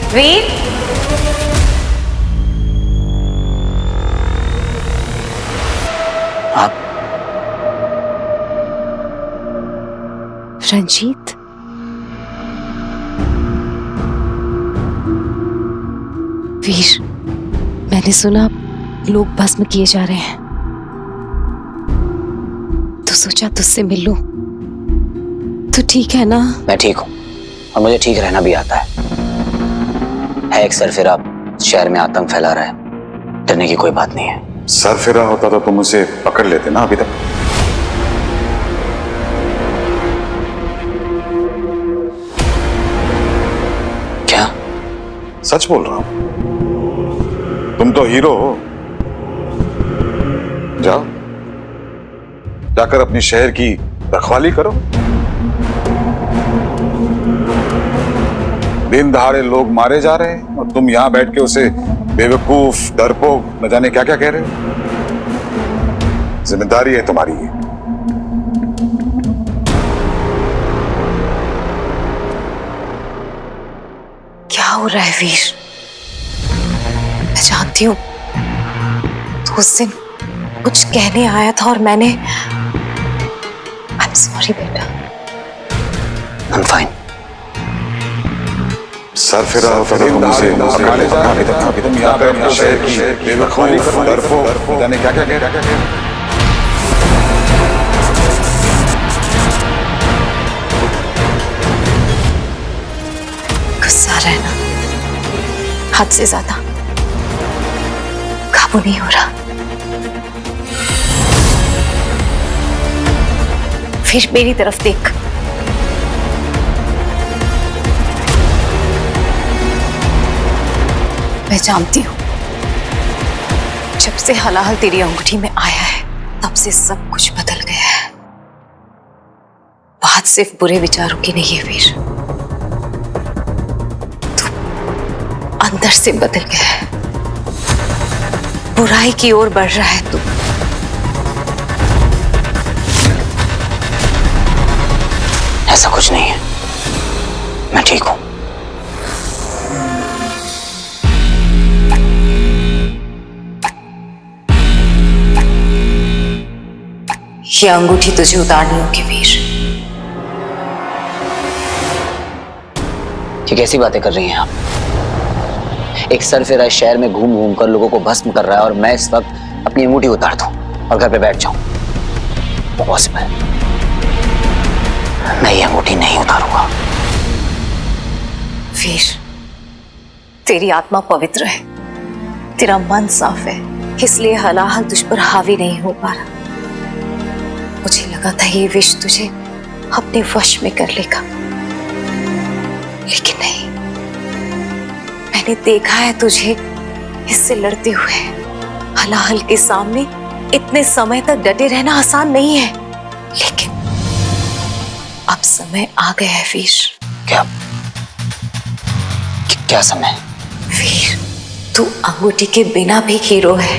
वीर, आप? रंजीत, वीर, मैंने सुना लोग भस्म किए जा रहे हैं, तो सोचा तुझसे मिल लूं। तो ठीक है ना? मैं ठीक हूँ और मुझे ठीक रहना भी आता है एक सरफिरा शहर में आतंक फैला रहा है, डरने की कोई बात नहीं है। सरफिरा होता तो तुम उसे पकड़ लेते ना अभी तक। क्या? सच बोल रहा हूं, तुम तो हीरो हो। जाओ, जाकर अपनी शहर की रखवाली करो। दिन दहाड़े लोग मारे जा रहे हैं और तुम यहां बैठ के उसे बेवकूफ, डरपोक, न जाने क्या क्या कह रहे हो। जिम्मेदारी है तुम्हारी ये। क्या हो रहा है वीर? मैं जानती हूँ तो उस दिन कुछ कहने आया था और मैंने आई एम सॉरी बेटा। I'm fine. सरफिरा होता तो तुम उसे पकड़ लेते ना अभी तक। तुम यहां बैठ के शहर की बेवकूफ, डरपोक, न जाने क्या क्या कह रहे हो। गुस्सा रहना हद से ज्यादा काबू नहीं हो रहा। फिर मेरी तरफ देख। मैं जानती हूं जब से हलाहल तेरी अंगूठी में आया है तब से सब कुछ बदल गया है। बात सिर्फ बुरे विचारों की नहीं है वीर, अंदर से बदल गया है। बुराई की ओर बढ़ रहा है तू। ऐसा कुछ नहीं है, मैं ठीक हूं। ये अंगूठी तुझे उतारनी होगी वीर। ये कैसी बातें कर रही हैं आप? एक सरफिरा शहर में घूम घूम कर लोगों को भस्म कर रहा है और मैं इस वक्त अपनी अंगूठी उतार दूं और घर पे बैठ जाऊं? पॉसिबल? मैं ये अंगूठी नहीं उतारूंगा। वीर, तेरी आत्मा पवित्र है, तेरा मन साफ है, इसलिए हलाहल तुझ पर हावी नहीं हो पा रहा। मुझे लगा था ये विष तुझे अपने वश में कर लेगा, लेकिन नहीं। मैंने देखा है तुझे इससे लड़ते हुए। हलाहल के सामने इतने समय तक डटे रहना आसान नहीं है, लेकिन अब समय आ गया है वीर। क्या समय? वीर, तू अंगूठी के बिना भी हीरो है।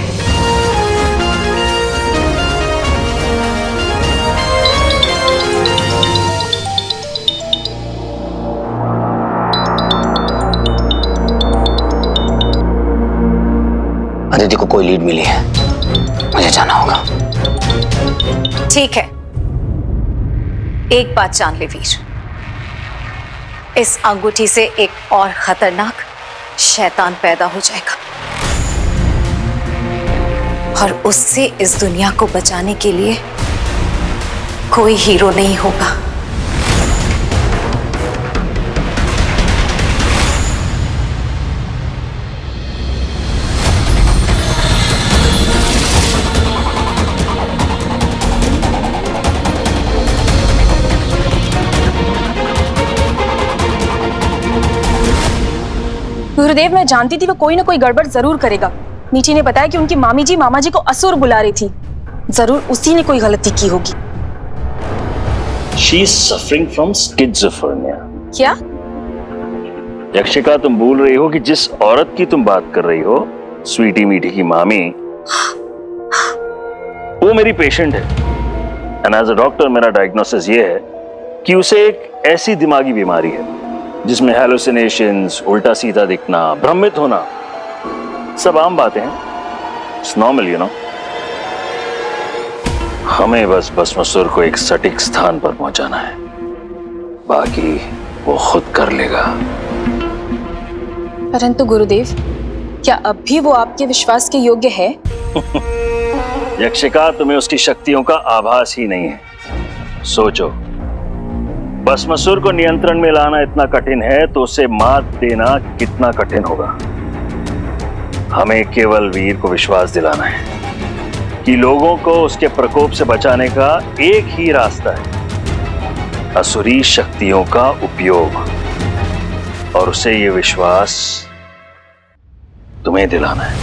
अदिति को कोई लीड मिली है, मुझे जाना होगा। ठीक है, एक बात जान ले वीर, इस अंगूठी से एक और खतरनाक शैतान पैदा हो जाएगा और उससे इस दुनिया को बचाने के लिए कोई हीरो नहीं होगा। गुरुदेव, मैं जानती थी वो कोई ना कोई गड़बड़ जरूर करेगा। मीठी ने बताया कि उनकी मामी जी मामा जी को असुर बुला रही थी, जरूर उसी ने कोई गलती की होगी। She is suffering from schizophrenia. क्या? यक्षिका, तुम भूल रही हो कि जिस औरत की तुम बात कर रही हो, स्वीटी मीठी की मामी, वो मेरी पेशेंट है। एंड एज अ डॉक्टर मेरा डायग्नोसिस ये है कि उसे एक ऐसी दिमागी बीमारी है जिसमें हैलुसिनेशंस, उल्टा सीधा दिखना, भ्रमित होना, सब आम बातें हैं। It's normal, you know. हमें बस भस्मासुर को एक सटीक स्थान पर पहुंचाना है, बाकी वो खुद कर लेगा। परंतु गुरुदेव, क्या अब भी वो आपके विश्वास के योग्य है? यक्षिका, तुम्हें उसकी शक्तियों का आभास ही नहीं है। सोचो, भस्मासुर को नियंत्रण में लाना इतना कठिन है तो उसे मात देना कितना कठिन होगा। हमें केवल वीर को विश्वास दिलाना है कि लोगों को उसके प्रकोप से बचाने का एक ही रास्ता है, असुरी शक्तियों का उपयोग। और उसे ये विश्वास तुम्हें दिलाना है।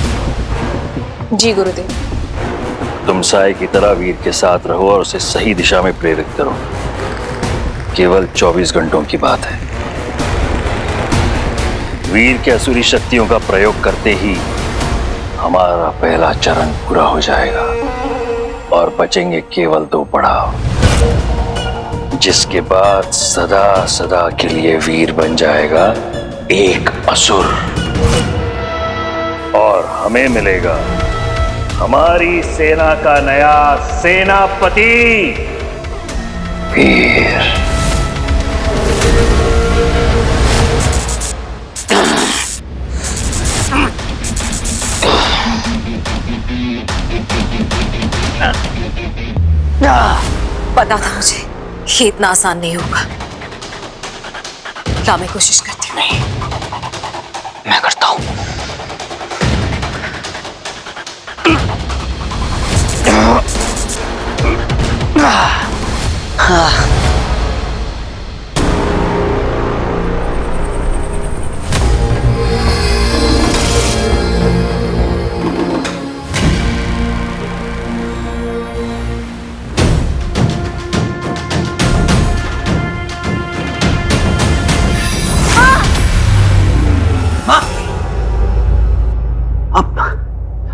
जी गुरुदेव। तुम साय की तरह वीर के साथ रहो और उसे सही दिशा में प्रेरित करो। केवल 24 घंटों की बात है। वीर के असुरी शक्तियों का प्रयोग करते ही हमारा पहला चरण पूरा हो जाएगा और बचेंगे केवल 2 पड़ाव, जिसके बाद सदा सदा के लिए वीर बन जाएगा एक असुर और हमें मिलेगा हमारी सेना का नया सेनापति वीर। पता था मुझे ये इतना आसान नहीं होगा। ला, मैं कोशिश करती हूँ। नहीं, मैं करता हूं।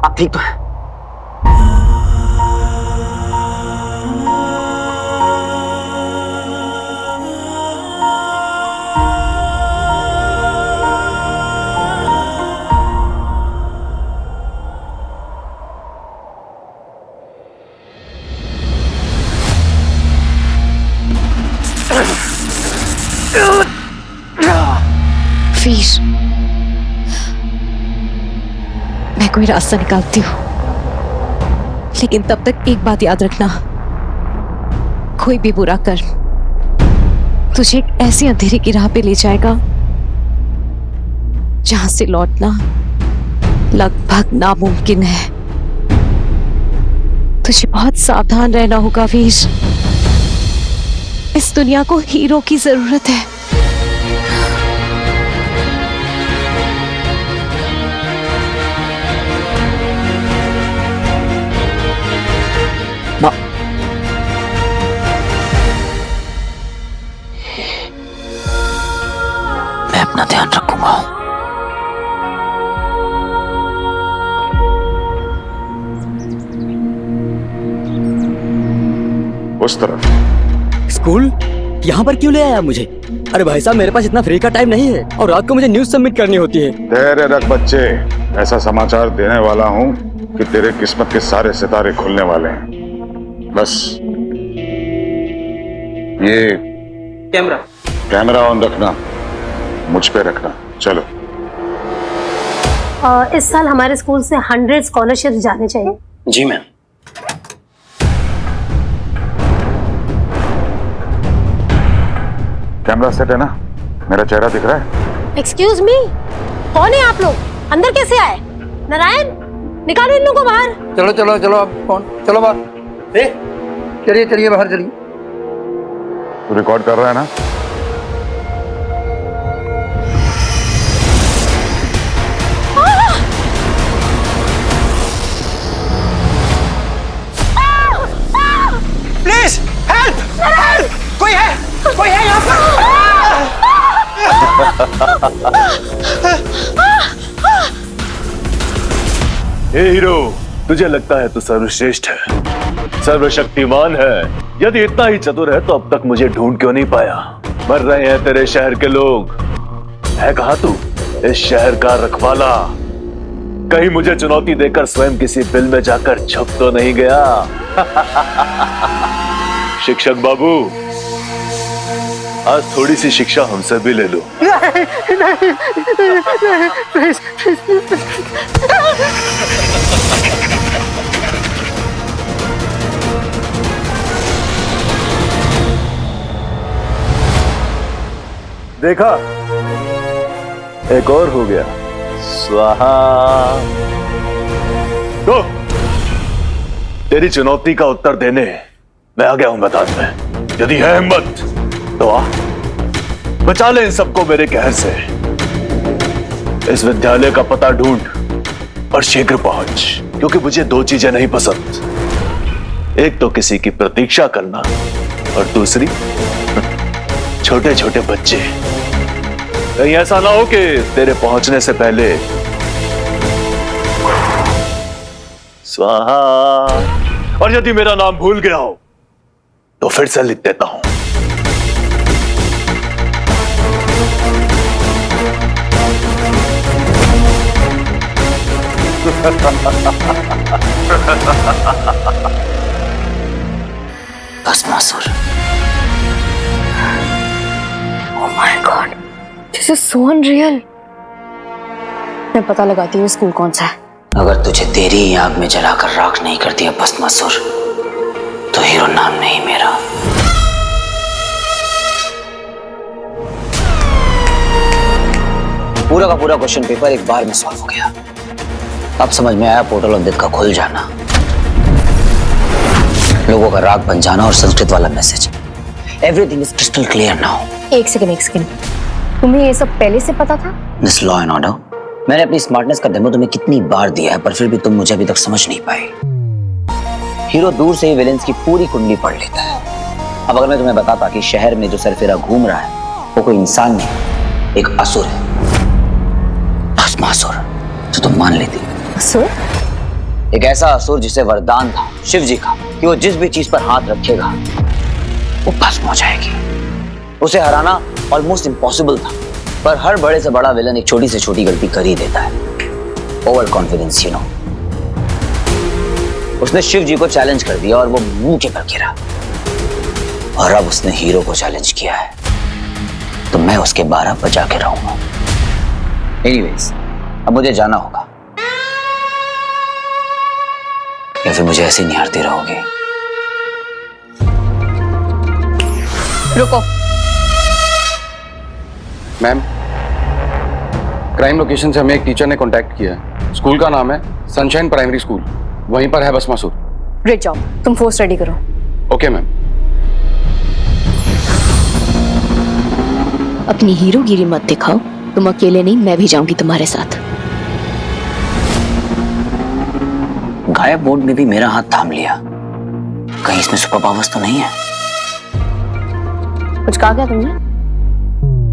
आप ठीक तो है? वीर, मैं कोई रास्ता निकालती हूँ, लेकिन तब तक एक बात याद रखना, कोई भी बुरा कर्म तुझे एक ऐसी अंधेरे की राह पे ले जाएगा जहां से लौटना लगभग नामुमकिन है। तुझे बहुत सावधान रहना होगा वीर। इस दुनिया को हीरो की जरूरत है। मैं अपना ध्यान रखूंगा। उस तरफ। स्कूल? यहाँ पर क्यों ले आया मुझे? अरे भाई साहब, मेरे पास इतना फ्री का टाइम नहीं है और रात को मुझे न्यूज सबमिट करनी होती है। धैर्य रख बच्चे, ऐसा समाचार देने वाला हूँ कि तेरे किस्मत के सारे सितारे खुलने वाले हैं। बस ये कैमरा ऑन रखना, मुझ पे रखना। चलो। इस साल हमारे स्कूल से 100 स्कॉलरशिप जाने चाहिए। जी मैम। कैमरा सेट है ना? मेरा चेहरा दिख रहा है? एक्सक्यूज मी, कौन है आप लोग? अंदर कैसे आए? नारायण, निकालो इन लोगों को बाहर। चलो चलो चलो, अब कौन? चलो बाहर। चलिए चलिए बाहर चलिए। तू रिकॉर्ड कर रहा है ना? प्लीज हेल्प हेल्प, कोई है यहाँ पर? हे हीरो, तुझे लगता है तू सर्वश्रेष्ठ है, सर्वशक्तिमान है। यदि इतना ही चतुर है तो अब तक मुझे ढूंढ क्यों नहीं पाया? मर रहे हैं तेरे शहर के लोग, है कहाँ तू, इस शहर का रखवाला? कहीं मुझे चुनौती देकर स्वयं किसी बिल में जाकर छुप तो नहीं गया? शिक्षक बाबू, आज थोड़ी सी शिक्षा हमसे भी ले लो। देखा, एक और हो गया। स्वाहा। तो तेरी चुनौती का उत्तर देने मैं आ गया हूं मैदान में। यदि है हिम्मत तो आ, बचा ले इन सबको मेरे कहर से। इस विद्यालय का पता ढूंढ और शीघ्र पहुंच, क्योंकि मुझे दो चीजें नहीं पसंद। एक तो किसी की प्रतीक्षा करना और दूसरी छोटे छोटे बच्चे। कहीं ऐसा ना हो कि तेरे पहुंचने से पहले स्वाहा। और यदि मेरा नाम भूल गया हो तो फिर से लिख देता हूं। Bhasmasur. Oh my God, this is so unreal. मैं पता लगाती हूँ स्कूल कौन सा है। अगर तुझे तेरी ही आग में जलाकर राख नहीं कर दिया भस्मासुर, तो हीरो नाम नहीं मेरा। पूरा का पूरा क्वेश्चन पेपर एक बार में सॉल्व हो गया। अब समझ में आया पोर्टल ऑफ डेथ का खुल जाना, लोगों का राग बन जाना और संस्कृत वाला message. Everything is crystal clear now. एक सेकंड, तुम्हें ये सब पहले से पता था? दिस लॉ एंड ऑर्डर, मैंने अपनी स्मार्टनेस का डेमो तुम्हें कितनी बार दिया है, पर फिर भी तुम मुझे अभी तक समझ नहीं पाए। हीरो दूर से ही विलेंस की पूरी कुंडली पढ़ लेता है। अब अगर मैं तुम्हें बताता कि शहर में जो सरफेरा घूम रहा है वो कोई इंसान नहीं, एक असुर है, भस्मासुर, तो तुम मान लेती। असुर? एक ऐसा असुर जिसे वरदान था शिव जी का कि वो जिस भी चीज पर हाथ रखेगा वो भस्म हो जाएगी। उसे हराना ऑलमोस्ट इम्पॉसिबल था, पर हर बड़े से बड़ा विलन एक छोटी से छोटी गलती कर ही देता है। Over confidence, you know. उसने शिव जी को चैलेंज कर दिया और वो मुंह के पर गिरा। और अब उसने हीरो को चैलेंज किया है, तो मैं उसके 12 बजा के रहूंगा। एनीवेज, अब मुझे जाना होगा, या फिर मुझे ऐसे निहारती रहोगे? रुको। मैम, क्राइम लोकेशन से हमें एक टीचर ने कांटेक्ट किया है। स्कूल का नाम है सनशाइन प्राइमरी स्कूल, वहीं पर है भस्मासुर। ग्रेट जॉब, तुम फोर्स रेडी करो। Okay ma'am. अपनी हीरोगिरी मत दिखाओ, तुम अकेले नहीं, मैं भी जाऊंगी तुम्हारे साथ। गायब बोर्ड में भी मेरा हाथ थाम लिया, कहीं इसमें सुपर पावर्स तो नहीं है? कुछ कहा क्या तुमने?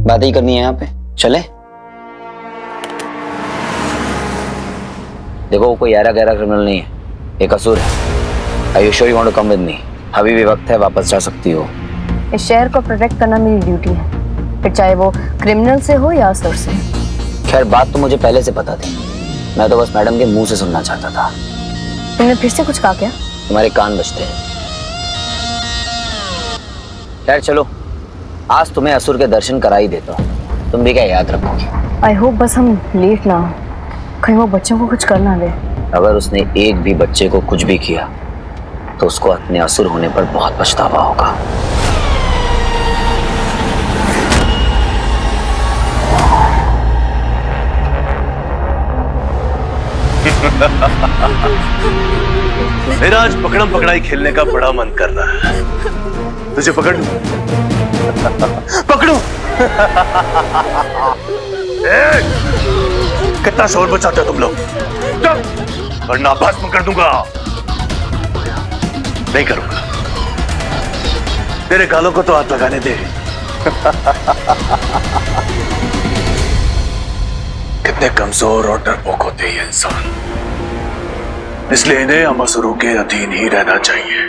बातें ही करनी है यहाँ पे, चले? देखो, वो कोई यारा गहरा क्रिमिनल नहीं है, एक असुर है। Are you sure you want to come with me? अभी भी वक्त है, वापस जा सकती हो। इस शहर को प्रोटेक्ट करना मेरी ड्यूटी है, फिर चाहे वो क्रिमिनल से हो या असुर से। खैर, बात तो मुझे पहले से पता थी, मैं तो बस मैडम के मुंह से सुनना चाहता था। तुमने फिर से कुछ कहा क्या? तुम्हारे कान बजते हैं। खैर चलो, आज तुम्हें असुर के दर्शन करा ही देता हूँ, तुम भी क्या याद रखोगे? आई होप बस हम लेट ना हो, कहीं वो बच्चों को कुछ कर ना दे। अगर उसने एक भी बच्चे को कुछ भी किया तो उसको अपने असुर होने पर बहुत पछतावा होगा। मेरा आज पकड़म पकड़ाई खेलने का बड़ा मन कर रहा है। तुझे पकड़ लूं? पकड़ू? कितना शोर मचाते हो तुम लोग? वरना भस्म कर दूंगा। नहीं करूंगा। तेरे गालों को तो हाथ लगाने दे। कितने कमजोर और डरपोक होते हैं ये इंसान, इसलिए इन्हें हम असुरों के अधीन ही रहना चाहिए।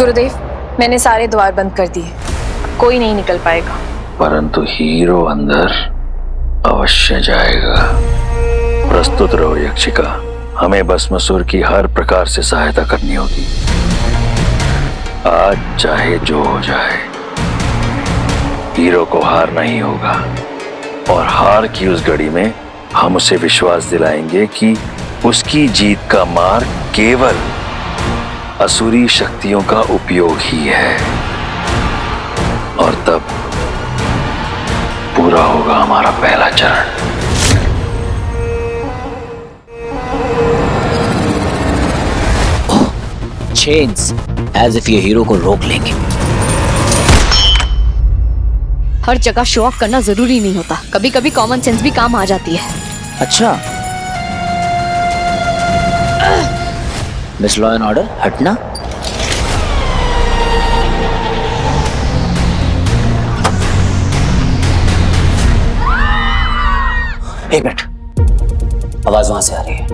गुरुदेव, मैंने सारे द्वार बंद कर दिए, कोई नहीं निकल पाएगा। परंतु हीरो अंदर अवश्य जाएगा। प्रस्तुत रहो यक्षिका, हमें भस्मासुर की हर प्रकार से सहायता करनी होगी। आज चाहे जो हो जाए, हीरो को हार नहीं होगा। और हार की उस घड़ी में हम उसे विश्वास दिलाएंगे कि उसकी जीत का मार्ग केवल असुरी शक्तियों का उपयोग ही है। और तब पूरा होगा हमारा पहला चरण। चेन्स, एज इफ ये हीरो को रोक लेंगे। हर जगह शो ऑफ करना जरूरी नहीं होता, कभी कभी कॉमन सेंस भी काम आ जाती है। अच्छा, मिस लॉ एंड ऑर्डर, हटना। एक मिनट, आवाज वहां से आ रही है।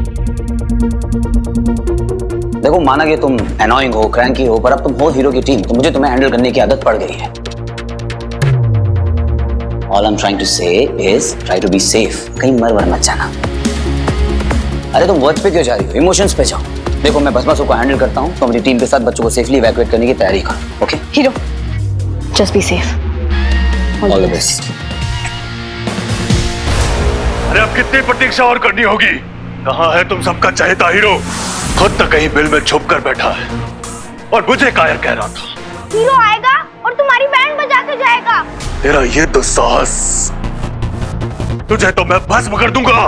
देखो, माना कि तुम एनोइंग हो, क्रैंकी हो, पर अब तुम हो हीरो की टीम, तो मुझे तुम्हें हैंडल करने की आदत पड़ गई है। All I'm trying to say is try to be safe. कहीं मर वर मत जाना। अरे तुम वर्ड पे क्यों जा रही हो? इमोशंस पे जाओ। देखो, मैं भस्मासुर को हैंडल करता हूँ, तो अपनी टीम के साथ बच्चों को सेफली इवैक्यूएट करने की तैयारी करो। Okay? Hero, just be safe. All the best. अरे अब कितनी प्रतीक्षा और करनी होगी? कहाँ है तुम सबका चहेता हीरो? खुद तक कहीं बिल में छुप कर बैठा है और मुझे कायर कह रहा था। हीरो आएगा और तुम्हारी बैंड बजा के जाएगा। तेरा ये दुस्साहस, तुझे तो मैं भस्म कर दूंगा।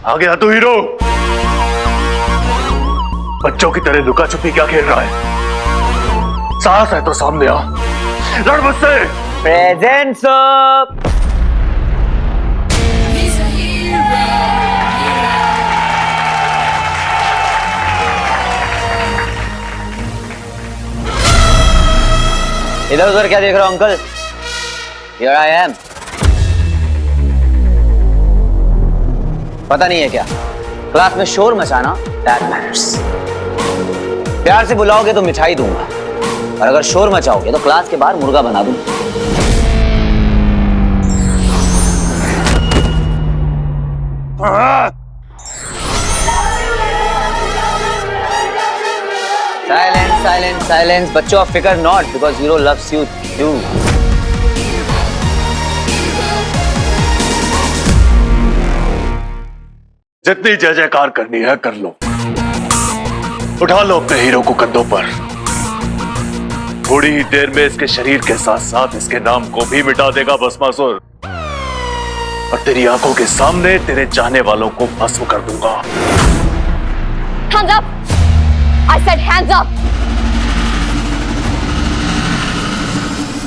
आ गया तू हीरो? बच्चों की तरह लुका छुपी क्या खेल रहा है? साहस है तो सामने आ, लड़ मुझसे। Present sir. इधर उधर क्या देख रहा हो अंकल? Here I am. पता नहीं है क्या, क्लास में शोर मचाना that matters. प्यार से बुलाओगे तो मिठाई दूंगा, और अगर शोर मचाओगे तो क्लास के बाहर मुर्गा बना दूंगा। Silence, silence, silence. बच्चों of फिकर not, because hero loves you too. जितनी जय जयकार करनी है कर लो। उठा लो अपने हीरो को कंधों पर। थोड़ी ही देर में इसके शरीर के साथ साथ इसके नाम को भी मिटा देगा भस्मासुर, और तेरी आंखों के सामने तेरे चाहने वालों को भस्म कर दूंगा। Hands up! I said hands up!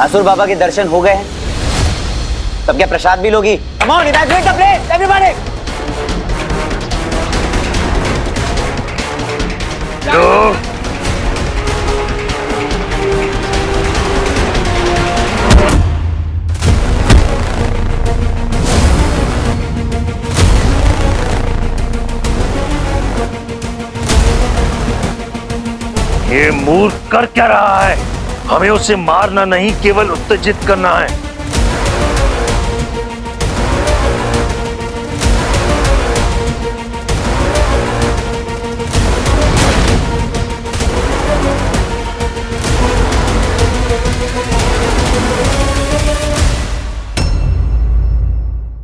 असुर बाबा के दर्शन हो गए हैं, तब क्या प्रसाद भी लोगी? Come on, evacuate the place, everybody! ये मूर्ख कर क्या रहा है? हमें उसे मारना नहीं, केवल उत्तेजित करना है।